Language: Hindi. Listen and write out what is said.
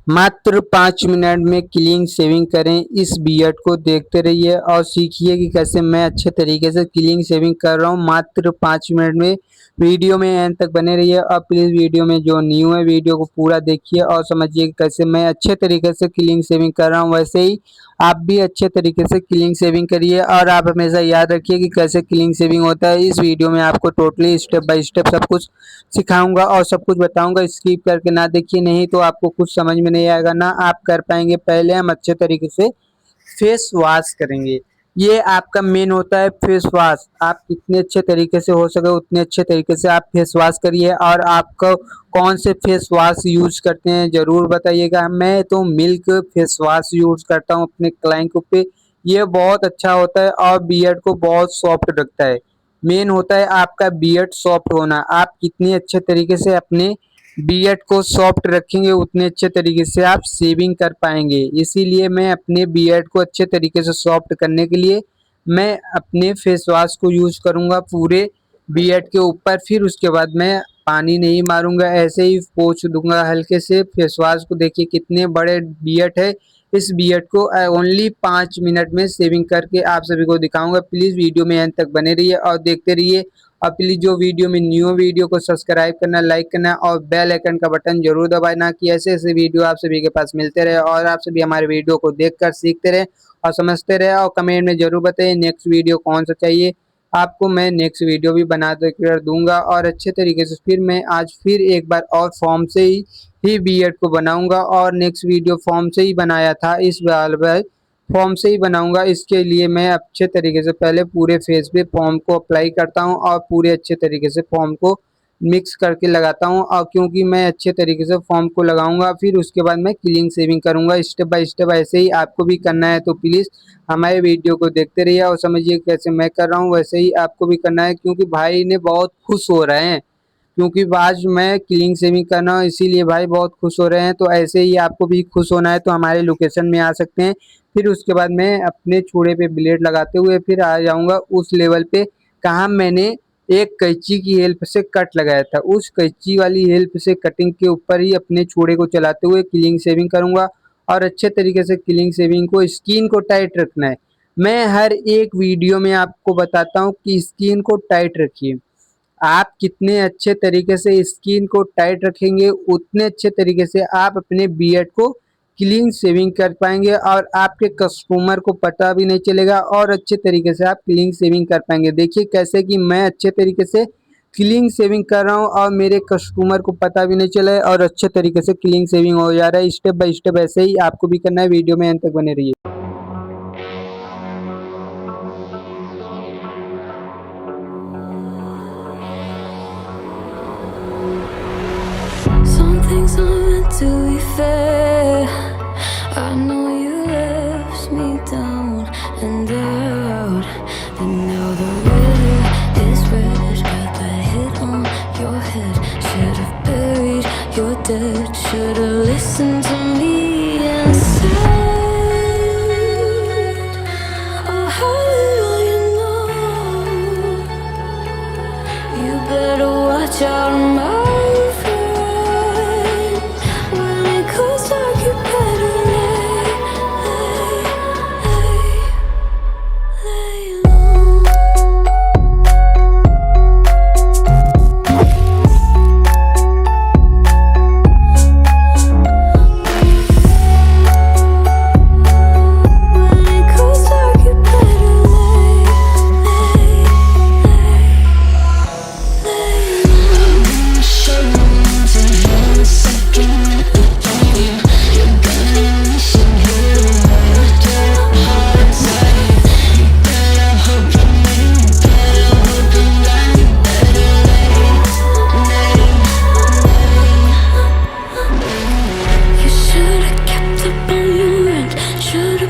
मात्र 5 मिनट में क्लीन शेविंग करें। इस बियर्ड को देखते रहिए और सीखिए कि कैसे मैं अच्छे तरीके से क्लीन शेविंग कर रहा हूँ मात्र 5 मिनट में। वीडियो में एंड तक बने रहिए और प्लीज़ वीडियो में जो न्यू है वीडियो को पूरा देखिए और समझिए कि कैसे मैं अच्छे तरीके से क्लीन शेविंग कर रहा हूँ। वैसे ही आप भी अच्छे तरीके से क्लीन शेविंग करिए और आप हमेशा याद रखिए कि कैसे क्लीन शेविंग होता है। इस वीडियो में आपको टोटली स्टेप बाय स्टेप सब कुछ सिखाऊंगा और सब कुछ बताऊंगा। स्किप करके ना देखिए, नहीं तो आपको कुछ समझ में नहीं आएगा, ना आप कर पाएंगे। पहले हम अच्छे तरीके से फेस वॉश करेंगे। ये आपका मेन होता है फेस वॉश। आप कितने अच्छे तरीके से हो सके उतने अच्छे तरीके से आप फेस वॉश करिए। और आपको कौन से फेस वॉश यूज करते हैं ज़रूर बताइएगा। मैं तो मिल्क फेस वॉश यूज करता हूँ अपने क्लाइंट पे। ये बहुत अच्छा होता है और बियर्ड को बहुत सॉफ्ट रखता है। मेन होता है आपका बियर्ड सॉफ्ट होना। आप कितने अच्छे तरीके से अपने बियर्ड को सॉफ्ट रखेंगे उतने अच्छे तरीके से आप शेविंग कर पाएंगे। इसीलिए मैं अपने बियर्ड को अच्छे तरीके से सॉफ्ट करने के लिए मैं अपने फेस वॉश को यूज करूंगा पूरे बियर्ड के ऊपर। फिर उसके बाद मैं पानी नहीं मारूंगा, ऐसे ही पोंछ दूंगा हल्के से फेस वॉश को। देखिए कितने बड़े बियर्ड है। इस बियर्ड को ओनली 5 मिनट में शेविंग करके आप सभी को दिखाऊंगा। प्लीज़ वीडियो में अंत तक बने रहिए और देखते रहिए। और प्लीज़ जो वीडियो में न्यू वीडियो को सब्सक्राइब करना, लाइक करना और बेल आइकन का बटन जरूर दबाना कि ऐसे ऐसे वीडियो आप सभी के पास मिलते रहे और आप सभी हमारे वीडियो को देखकर सीखते रहे और समझते रहे। और कमेंट में जरूर बताइए नेक्स्ट वीडियो कौन सा चाहिए आपको। मैं नेक्स्ट वीडियो भी बना कर दूंगा और अच्छे तरीके से फिर मैं आज फिर एक बार और फॉर्म से ही बियर्ड को बनाऊंगा। और नेक्स्ट वीडियो फॉर्म से ही बनाया था, इस बार फॉर्म से ही बनाऊंगा। इसके लिए मैं अच्छे तरीके से पहले पूरे फेस पे फॉर्म को अप्लाई करता हूं और पूरे अच्छे तरीके से फॉर्म को मिक्स करके लगाता हूं। और क्योंकि मैं अच्छे तरीके से फॉर्म को लगाऊंगा फिर उसके बाद मैं क्लीन शेविंग करूंगा स्टेप बाय स्टेप। ऐसे ही आपको भी करना है तो प्लीज़ हमारे वीडियो को देखते रहिए और समझिए कैसे मैं कर रहा हूँ वैसे ही आपको भी करना है। क्योंकि भाई ने बहुत खुश हो रहे हैं, क्योंकि आज मैं क्लीन शेविंग कर रहा हूँ इसीलिए भाई बहुत खुश हो रहे हैं। तो ऐसे ही आपको भी खुश होना है तो हमारे लोकेशन में आ सकते हैं। फिर उसके बाद मैं अपने छुरे पे ब्लेड लगाते हुए फिर आ जाऊंगा उस लेवल पे कहाँ मैंने एक कैंची की हेल्प से कट लगाया था। उस कैंची वाली हेल्प से कटिंग के ऊपर ही अपने छुरे को चलाते हुए क्लीन शेविंग करूंगा। और अच्छे तरीके से क्लीन शेविंग को स्किन को टाइट रखना है। मैं हर एक वीडियो में आपको बताता हूँ कि स्किन को टाइट रखिए। आप कितने अच्छे तरीके से स्किन को टाइट रखेंगे उतने अच्छे तरीके से आप अपने बियर्ड को क्लीन शेविंग कर पाएंगे और आपके कस्टमर को पता भी नहीं चलेगा और अच्छे तरीके से आप क्लीन शेविंग कर पाएंगे। देखिए कैसे कि मैं अच्छे तरीके से क्लीन शेविंग कर रहा हूँ और मेरे कस्टमर को पता भी नहीं चला है और अच्छे तरीके से क्लीन शेविंग हो जा रहा है स्टेप बाय स्टेप। ऐसे ही आपको भी करना है। वीडियो में अंत तक बने रहिए। Some things aren't meant to be fair. I know you left me down and out, and now the river is red. Got that hit on your head. Should've buried your dead. Should've listened to me instead. Oh, how little you know. You better watch out, my should've